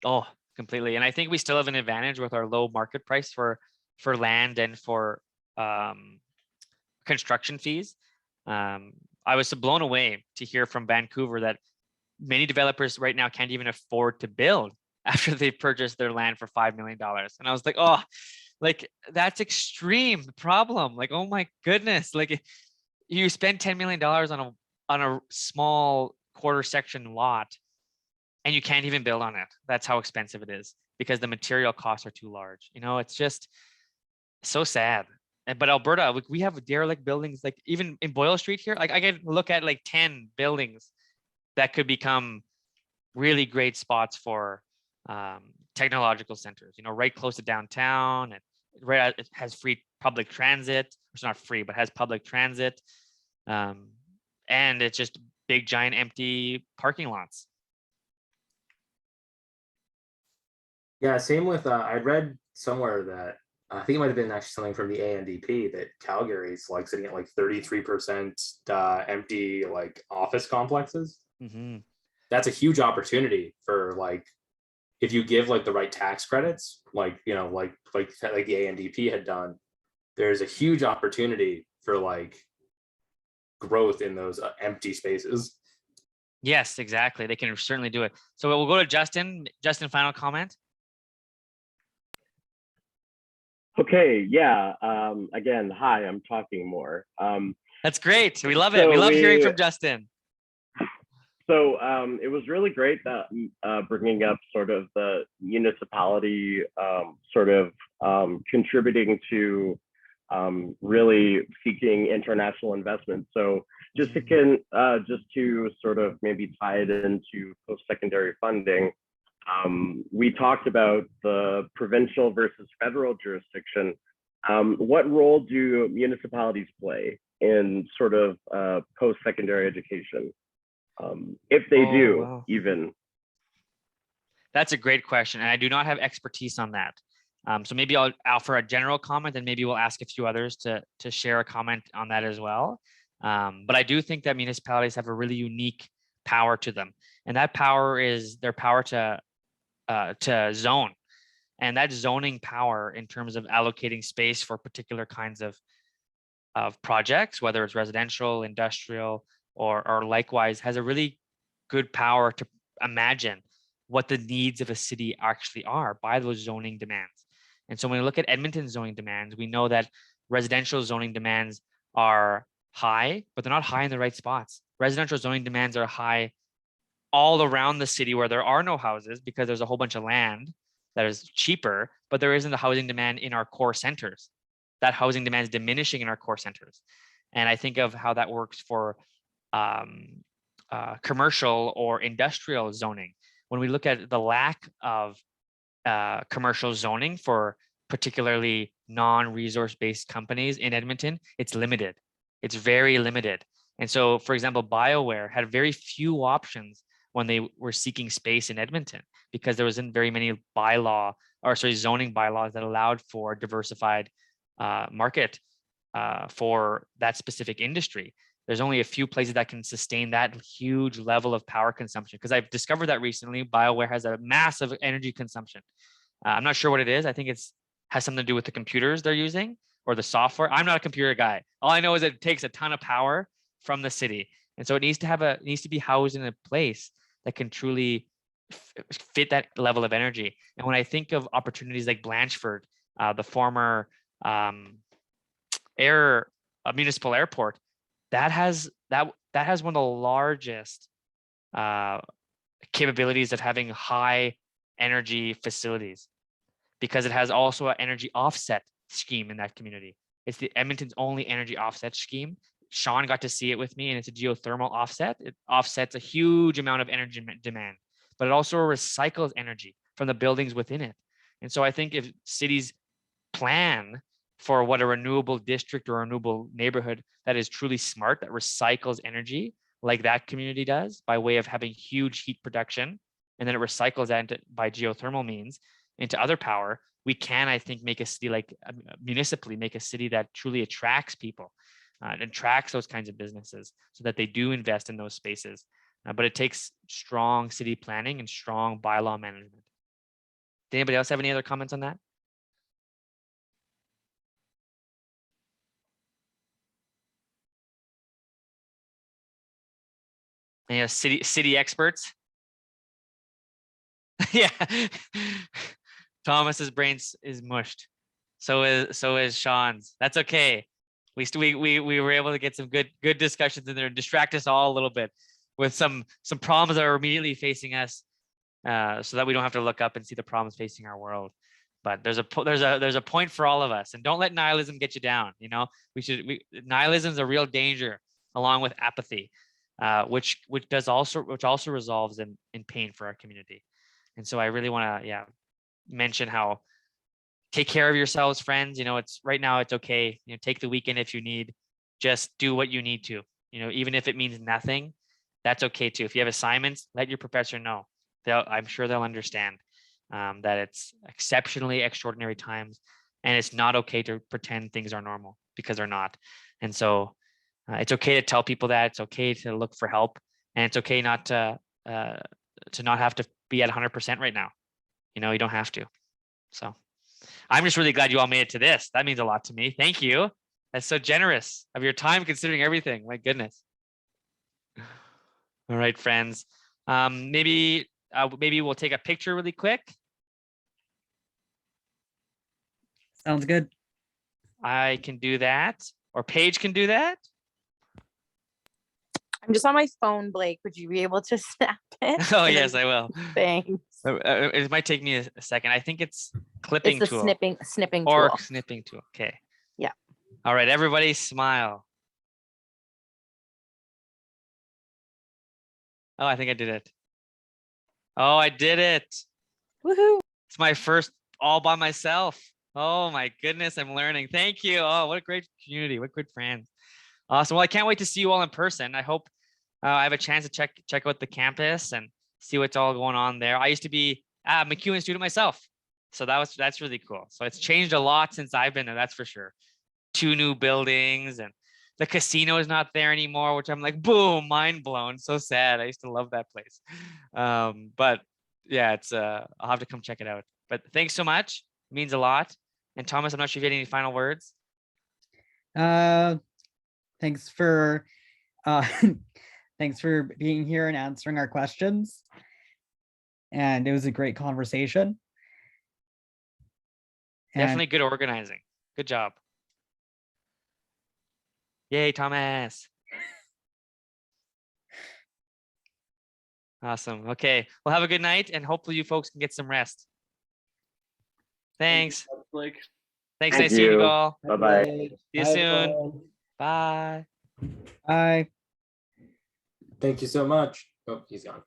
Oh, completely. And I think we still have an advantage with our low market price for land and for construction fees. I was blown away to hear from Vancouver that many developers right now can't even afford to build after they've purchased their land for $5 million. And I was like, oh, that's extreme problem. Oh my goodness. You spend $10 million on a small quarter section lot and you can't even build on it. That's how expensive it is because the material costs are too large. It's just so sad. But Alberta, we have derelict buildings, even in Boyle Street here. I can look at 10 buildings that could become really great spots for technological centers, right close to downtown, and it has free public transit. It's not free, but has public transit. And it's just big, giant, empty parking lots. Yeah, same with, I read somewhere that, I think it might have been actually something from the ANDP, that Calgary's sitting at 33% empty office complexes. Mm-hmm. that's a huge opportunity for like, if you give like the right tax credits, like, you know, like the ANDP had done, there's a huge opportunity for like growth in those empty spaces. Yes, exactly. They can certainly do it. So we'll go to Justin. Justin, final comment. Okay, yeah. Again, hi, I'm talking more. That's great. We love it. We love hearing from Justin. So it was really great that bringing up sort of the municipality sort of contributing to really seeking international investment. So just to sort of maybe tie it into post-secondary funding, we talked about the provincial versus federal jurisdiction. What role do municipalities play in sort of post-secondary education? If they do, wow. even. That's a great question, and I do not have expertise on that. So maybe I'll offer a general comment, and maybe we'll ask a few others to share a comment on that as well. But I do think that municipalities have a really unique power to them, and that power is their power to zone, and that zoning power in terms of allocating space for particular kinds of projects, whether it's residential, industrial, or likewise, has a really good power to imagine what the needs of a city actually are by those zoning demands. And so when we look at Edmonton zoning demands, we know that residential zoning demands are high, but they're not high in the right spots. Residential zoning demands are high all around the city where there are no houses because there's a whole bunch of land that is cheaper, but there isn't a housing demand in our core centers. That housing demand is diminishing in our core centers. And I think of how that works for commercial or industrial zoning. When we look at the lack of commercial zoning for particularly non-resource based companies in Edmonton, it's limited. It's very limited. And so, for example, BioWare had very few options when they were seeking space in Edmonton because there wasn't very many zoning bylaws that allowed for diversified market for that specific industry. There's only a few places that can sustain that huge level of power consumption. Because I've discovered that recently, BioWare has a massive energy consumption. I'm not sure what it is. I think has something to do with the computers they're using or the software. I'm not a computer guy. All I know is it takes a ton of power from the city, and so it needs to be housed in a place that can truly fit that level of energy. And when I think of opportunities like Blanchford, the former municipal airport, that has one of the largest capabilities of having high energy facilities because it has also an energy offset scheme in that community. It's the Edmonton's only energy offset scheme. Sean got to see it with me, and it's a geothermal offset. It offsets a huge amount of energy demand, but it also recycles energy from the buildings within it. And so I think if cities plan for what a renewable district or a renewable neighborhood that is truly smart, that recycles energy like that community does by way of having huge heat production, and then it recycles that by geothermal means into other power, we can, I think, make a city like municipally, make a city that truly attracts people and attracts those kinds of businesses so that they do invest in those spaces. But it takes strong city planning and strong bylaw management. Did anybody else have any other comments on that? Any city experts? Yeah. Thomas's brain is mushed. So is Sean's. That's okay. We were able to get some good discussions in there and distract us all a little bit with some problems that are immediately facing us, so that we don't have to look up and see the problems facing our world. But there's a point for all of us, and don't let nihilism get you down. You know, nihilism is a real danger, along with apathy, which also resolves in pain for our community. And so I really want to mention how take care of yourselves, friends. You know, it's right now, it's okay. You know, take the weekend if you need. Just do what you need to. You know, even if it means nothing, that's okay too. If you have assignments, let your professor know. I'm sure they'll understand that it's exceptionally extraordinary times, and it's not okay to pretend things are normal because they're not. And so it's okay to tell people that. It's okay to look for help, and it's okay not to to not have to be at 100% right now. You know, you don't have to. So I'm just really glad you all made it to this. That means a lot to me. Thank you. That's so generous of your time, considering everything. My goodness. All right, friends. Maybe we'll take a picture really quick. Sounds good. I can do that, or Paige can do that. I'm just on my phone, Blake. Would you be able to snap it? Oh, yes, I will. Thanks. It might take me a second. I think it's clipping It's the tool. snipping Or tool. snipping tool. Okay. Yeah. All right, everybody smile. Oh, I think I did it. Oh, I did it. Woohoo. It's my first all by myself. Oh my goodness, I'm learning. Thank you. Oh, what a great community. What good friends. Awesome. Well, I can't wait to see you all in person. I hope I have a chance to check out the campus and see what's all going on there. I used to be a MacEwan student myself, so that's really cool. So it's changed a lot since I've been there. That's for sure. 2 new buildings, and the casino is not there anymore, which I'm like, boom, mind blown. So sad. I used to love that place. But yeah, it's I'll have to come check it out. But thanks so much. It means a lot. And Thomas, I'm not sure if you had any final words. Thanks for thanks for being here and answering our questions. And it was a great conversation. Definitely good organizing. Good job. Yay, Thomas. Awesome. Okay. Well, have a good night, and hopefully you folks can get some rest. Thanks. Blake. Thanks. Thank Nice seeing you. you all. Bye-bye. See you soon. Bye. Bye. Thank you so much. Oh, he's gone.